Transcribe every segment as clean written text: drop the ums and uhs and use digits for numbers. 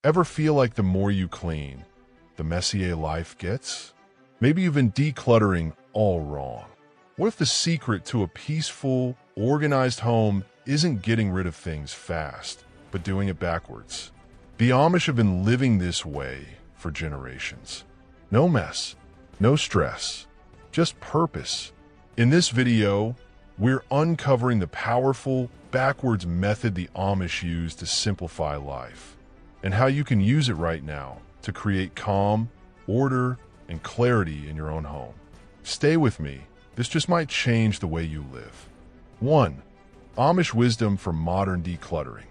Ever feel like the more you clean, the messier life gets? Maybe you've been decluttering all wrong. What if the secret to a peaceful, organized home isn't getting rid of things fast, but doing it backwards? The Amish have been living this way for generations. No mess, no stress, just purpose. In this video, we're uncovering the powerful, backwards method the Amish use to simplify life, and how you can use it right now to create calm, order, and clarity in your own home. Stay with me. This just might change the way you live. 1. Amish wisdom for modern decluttering.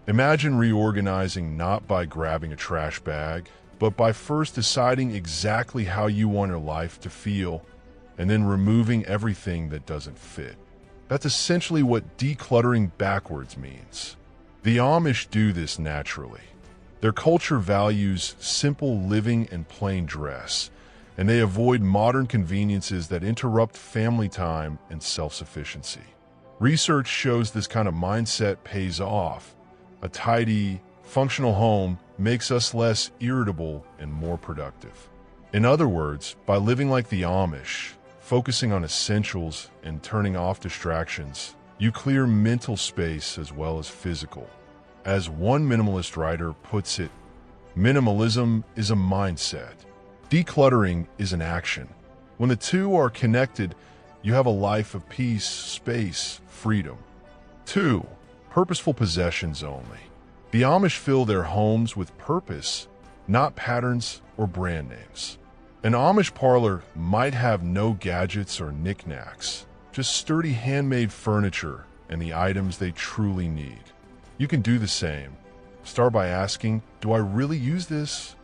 Imagine reorganizing not by grabbing a trash bag, but by first deciding exactly how you want your life to feel, and then removing everything that doesn't fit. That's essentially what decluttering backwards means. The Amish do this naturally. Their culture values simple living and plain dress, and they avoid modern conveniences that interrupt family time and self-sufficiency. Research shows this kind of mindset pays off. A tidy, functional home makes us less irritable and more productive. In other words, by living like the Amish, focusing on essentials and turning off distractions, you clear mental space as well as physical. As one minimalist writer puts it, minimalism is a mindset. Decluttering is an action. When the two are connected, you have a life of peace, space, freedom. 2. Purposeful possessions only. The Amish fill their homes with purpose, not patterns or brand names. An Amish parlor might have no gadgets or knickknacks, just sturdy handmade furniture and the items they truly need. You can do the same. Start by asking, do I really use this?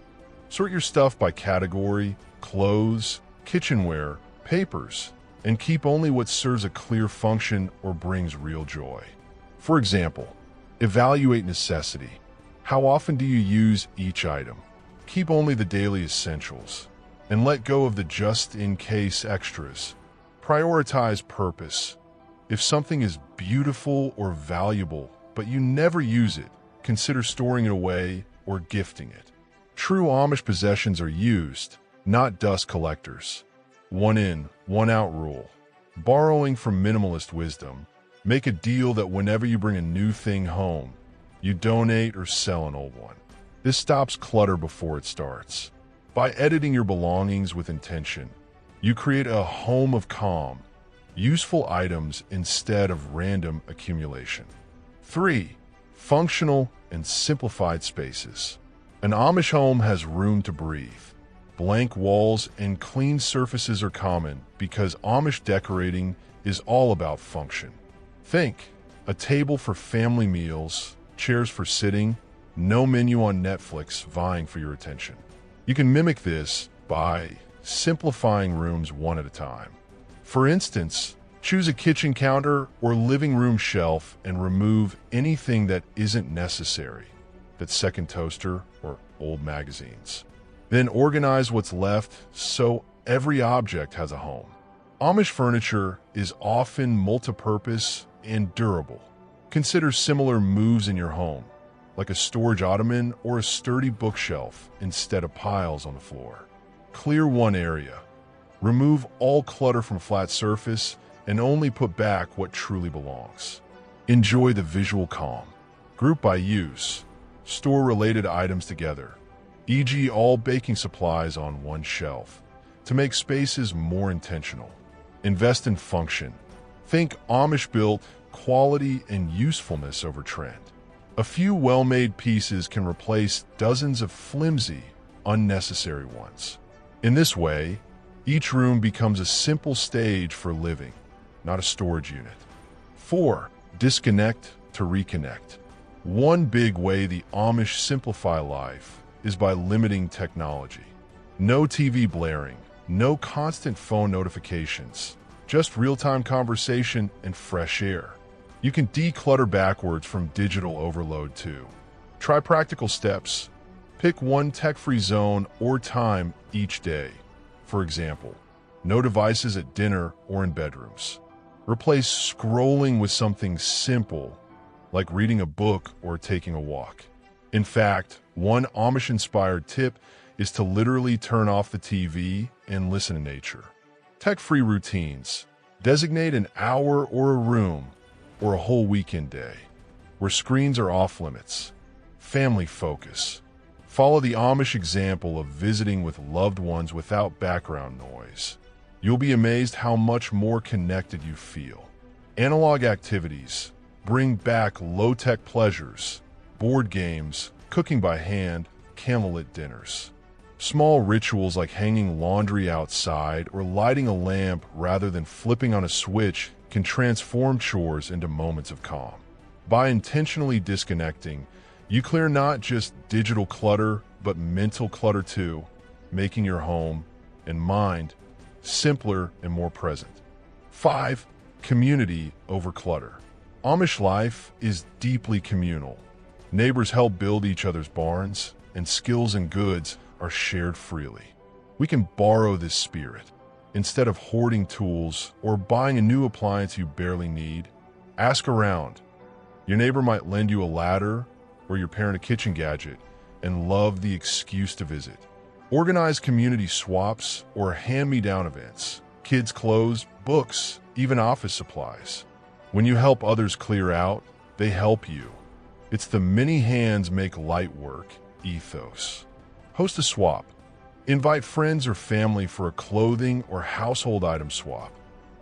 Sort your stuff by category, clothes, kitchenware, papers, and keep only what serves a clear function or brings real joy. For example, evaluate necessity. How often do you use each item? Keep only the daily essentials, and let go of the just-in-case extras. Prioritize purpose. If something is beautiful or valuable, but you never use it, consider storing it away or gifting it. True Amish possessions are used, not dust collectors. One in, one out rule. Borrowing from minimalist wisdom, make a deal that whenever you bring a new thing home, you donate or sell an old one. This stops clutter before it starts. By editing your belongings with intention, you create a home of calm, useful items instead of random accumulation. 3. Functional and simplified spaces. An Amish home has room to breathe. Blank walls and clean surfaces are common because Amish decorating is all about function. Think, a table for family meals, chairs for sitting, no menu on Netflix vying for your attention. You can mimic this by simplifying rooms one at a time. For instance, choose a kitchen counter or living room shelf and remove anything that isn't necessary. That second toaster or old magazines. Then organize what's left so every object has a home. Amish furniture is often multi-purpose and durable. Consider similar moves in your home, like a storage ottoman or a sturdy bookshelf instead of piles on the floor. Clear one area. Remove all clutter from flat surface and only put back what truly belongs. Enjoy the visual calm. Group by use. Store related items together, e.g. all baking supplies on one shelf, to make spaces more intentional. Invest in function. Think Amish-built quality and usefulness over trend. A few well-made pieces can replace dozens of flimsy, unnecessary ones. In this way, each room becomes a simple stage for living, not a storage unit. 4. Disconnect to reconnect. One big way the Amish simplify life is by limiting technology. No TV blaring, no constant phone notifications, just real-time conversation and fresh air. You can declutter backwards from digital overload too. Try practical steps. Pick one tech-free zone or time each day. For example, no devices at dinner or in bedrooms. Replace scrolling with something simple, like reading a book or taking a walk. In fact, one Amish-inspired tip is to literally turn off the TV and listen to nature. Tech-free routines. Designate an hour or a room or a whole weekend day where screens are off limits. Family focus. Follow the Amish example of visiting with loved ones without background noise. You'll be amazed how much more connected you feel. Analog activities. Bring back low-tech pleasures, board games, cooking by hand, candlelit dinners. Small rituals like hanging laundry outside or lighting a lamp rather than flipping on a switch can transform chores into moments of calm. By intentionally disconnecting, you clear not just digital clutter, but mental clutter too, making your home and mind simpler and more present. 5. Community over clutter. Amish life is deeply communal. Neighbors help build each other's barns, and skills and goods are shared freely. We can borrow this spirit. Instead of hoarding tools or buying a new appliance you barely need, ask around. Your neighbor might lend you a ladder or your parent a kitchen gadget and love the excuse to visit. Organize community swaps or hand-me-down events, kids' clothes, books, even office supplies. When you help others clear out, they help you. It's the many hands make light work ethos. Host a swap. Invite friends or family for a clothing or household item swap.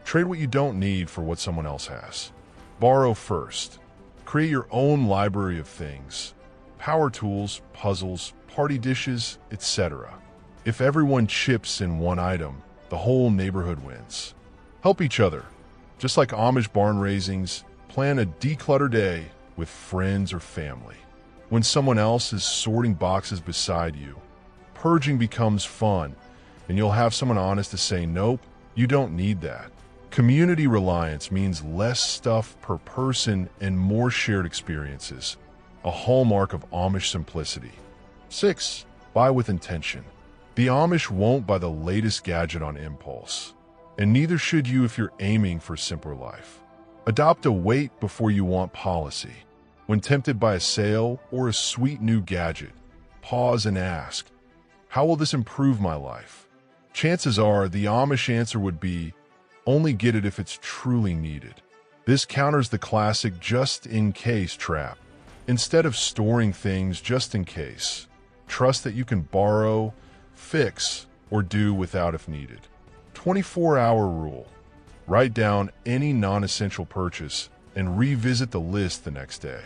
Trade what you don't need for what someone else has. Borrow first. Create your own library of things. Power tools, puzzles, party dishes, etc. If everyone chips in one item, the whole neighborhood wins. Help each other. Just like Amish barn raisings, plan a declutter day with friends or family. When someone else is sorting boxes beside you, purging becomes fun, and you'll have someone honest to say, nope, you don't need that. Community reliance means less stuff per person and more shared experiences, a hallmark of Amish simplicity. 6. Buy with intention. The Amish won't buy the latest gadget on impulse, and neither should you if you're aiming for a simpler life. Adopt a wait before you want policy. When tempted by a sale or a sweet new gadget, pause and ask, how will this improve my life? Chances are the Amish answer would be, only get it if it's truly needed. This counters the classic just-in-case trap. Instead of storing things just in case, trust that you can borrow, fix, or do without if needed. 24-hour rule. Write down any non-essential purchase and revisit the list the next day.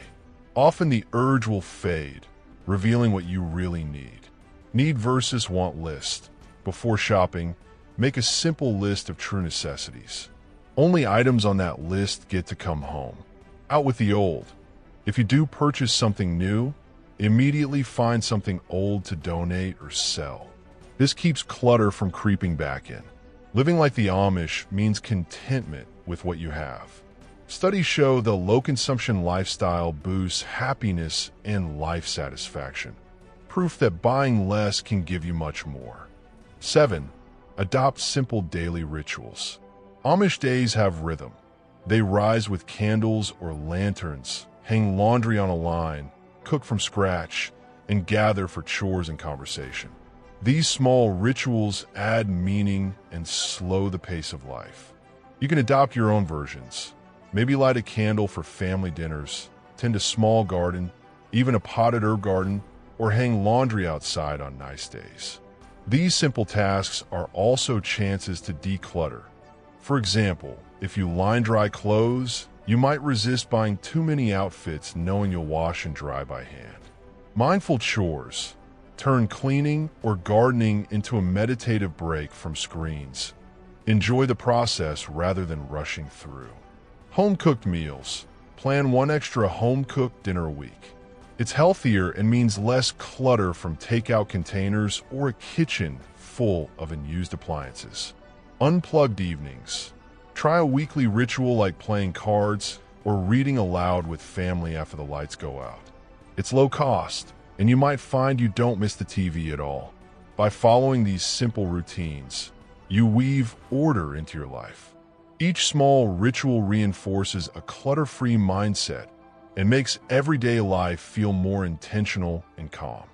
Often the urge will fade, revealing what you really need. Need versus want list. Before shopping, make a simple list of true necessities. Only items on that list get to come home. Out with the old. If you do purchase something new, immediately find something old to donate or sell. This keeps clutter from creeping back in. Living like the Amish means contentment with what you have. Studies show the low-consumption lifestyle boosts happiness and life satisfaction. Proof that buying less can give you much more. 7. Adopt simple daily rituals. Amish days have rhythm. They rise with candles or lanterns, hang laundry on a line, cook from scratch, and gather for chores and conversation. These small rituals add meaning and slow the pace of life. You can adopt your own versions. Maybe light a candle for family dinners, tend a small garden, even a potted herb garden, or hang laundry outside on nice days. These simple tasks are also chances to declutter. For example, if you line dry clothes, you might resist buying too many outfits knowing you'll wash and dry by hand. Mindful chores. Turn cleaning or gardening into a meditative break from screens. Enjoy the process rather than rushing through. Home-cooked meals. Plan one extra home-cooked dinner a week. It's healthier and means less clutter from takeout containers or a kitchen full of unused appliances. Unplugged evenings. Try a weekly ritual like playing cards or reading aloud with family after the lights go out. It's low cost, and you might find you don't miss the TV at all. By following these simple routines, you weave order into your life. Each small ritual reinforces a clutter-free mindset, and makes everyday life feel more intentional and calm.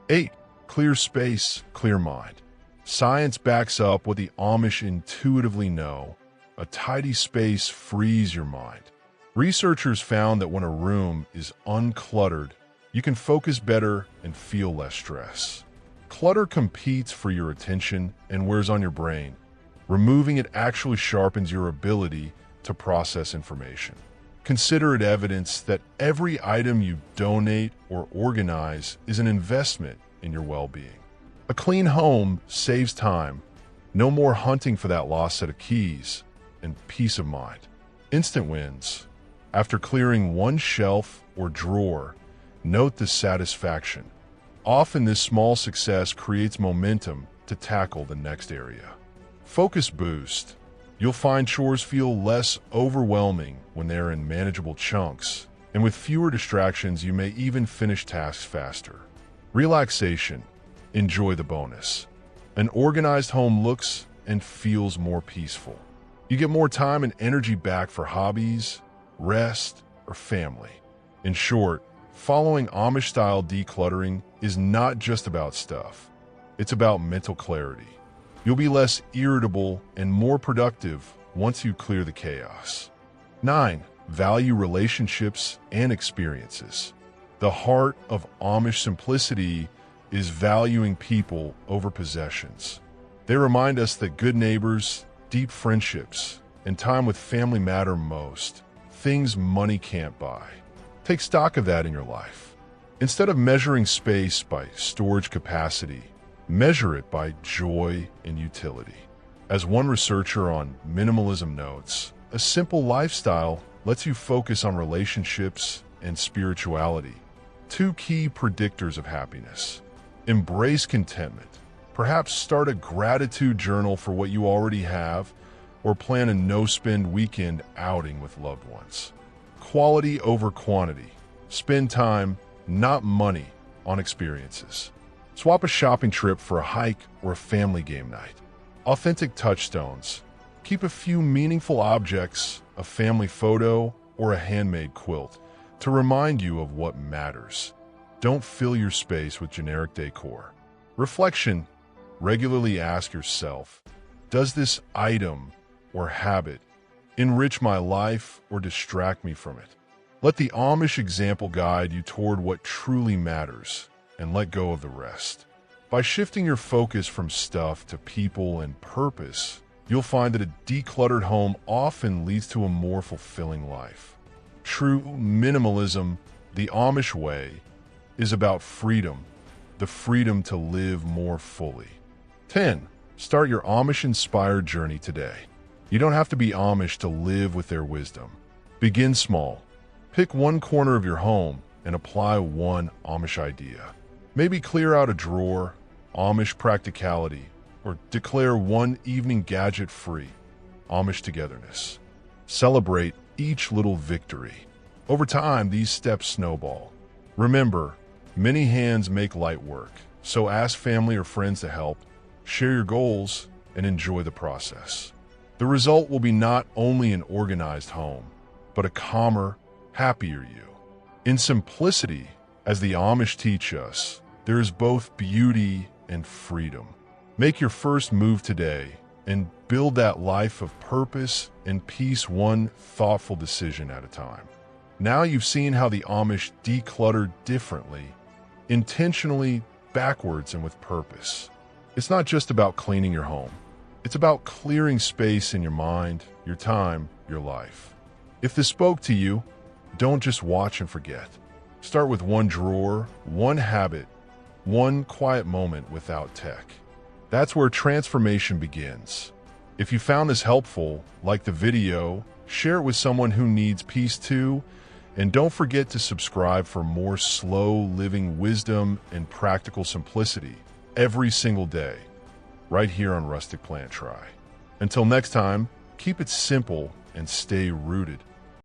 8. Clear space, clear mind. Science backs up what the Amish intuitively know. A tidy space frees your mind. Researchers found that when a room is uncluttered, you can focus better and feel less stress. Clutter competes for your attention and wears on your brain. Removing it actually sharpens your ability to process information. Consider it evidence that every item you donate or organize is an investment in your well-being. A clean home saves time, no more hunting for that lost set of keys, and peace of mind. Instant wins. After clearing one shelf or drawer, note the satisfaction. Often this small success creates momentum to tackle the next area. Focus boost. You'll find chores feel less overwhelming when they're in manageable chunks, and with fewer distractions, you may even finish tasks faster. Relaxation. Enjoy the bonus. An organized home looks and feels more peaceful. You get more time and energy back for hobbies, rest, or family. In short, following Amish-style decluttering is not just about stuff. It's about mental clarity. You'll be less irritable and more productive once you clear the chaos. 9. Value relationships and experiences. The heart of Amish simplicity is valuing people over possessions. They remind us that good neighbors, deep friendships, and time with family matter most, things money can't buy. Take stock of that in your life. Instead of measuring space by storage capacity, measure it by joy and utility. As one researcher on minimalism notes, a simple lifestyle lets you focus on relationships and spirituality, two key predictors of happiness. Embrace contentment. Perhaps start a gratitude journal for what you already have, or plan a no-spend weekend outing with loved ones. Quality over quantity. Spend time, not money, on experiences. Swap a shopping trip for a hike or a family game night. Authentic touchstones. Keep a few meaningful objects, a family photo, or a handmade quilt, to remind you of what matters. Don't fill your space with generic decor. Reflection. Regularly ask yourself, does this item or habit enrich my life or distract me from it? Let the Amish example guide you toward what truly matters, and let go of the rest. By shifting your focus from stuff to people and purpose, you'll find that a decluttered home often leads to a more fulfilling life. True minimalism, the Amish way, is about freedom, the freedom to live more fully. 10. Start your Amish-inspired journey today. You don't have to be Amish to live with their wisdom. Begin small. Pick one corner of your home and apply one Amish idea. Maybe clear out a drawer, Amish practicality, or declare one evening gadget-free, Amish togetherness. Celebrate each little victory. Over time, these steps snowball. Remember, many hands make light work, so ask family or friends to help, share your goals, and enjoy the process. The result will be not only an organized home, but a calmer, happier you. In simplicity, as the Amish teach us, there is both beauty and freedom. Make your first move today and build that life of purpose and peace, one thoughtful decision at a time. Now you've seen how the Amish declutter differently, intentionally, backwards, and with purpose. It's not just about cleaning your home. It's about clearing space in your mind, your time, your life. If this spoke to you, don't just watch and forget. Start with one drawer, one habit, one quiet moment without tech. That's where transformation begins. If you found this helpful, like the video, share it with someone who needs peace too, and don't forget to subscribe for more slow living wisdom and practical simplicity every single day, right here on Rustic Plant Try. Until next time, keep it simple and stay rooted.